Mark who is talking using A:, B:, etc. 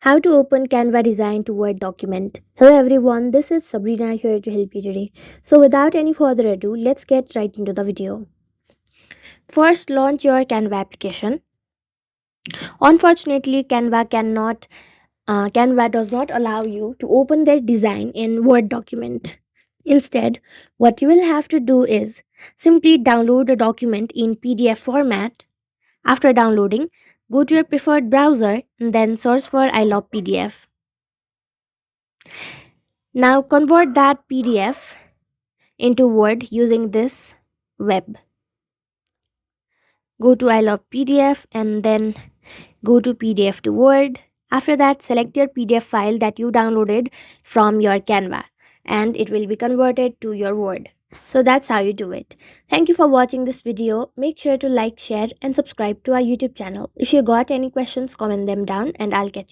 A: How to open Canva Design to Word document. Hello everyone, this is Sabrina here to help you today. So without any further ado, let's get right into the video. First, launch your Canva application. Unfortunately, Canva does not allow you to open their design in Word document. Instead, what you will have to do is simply download the document in PDF format. After downloading, go to your preferred browser and then search for I love PDF. Now convert that PDF into Word using this web. Go to I love PDF and then go to PDF to Word. After that, select your PDF file that you downloaded from your Canva and it will be converted to your Word. So that's how you do it. Thank you for watching this video. Make sure to like, share and subscribe to our YouTube channel. If you got any questions, comment them down and I'll catch you.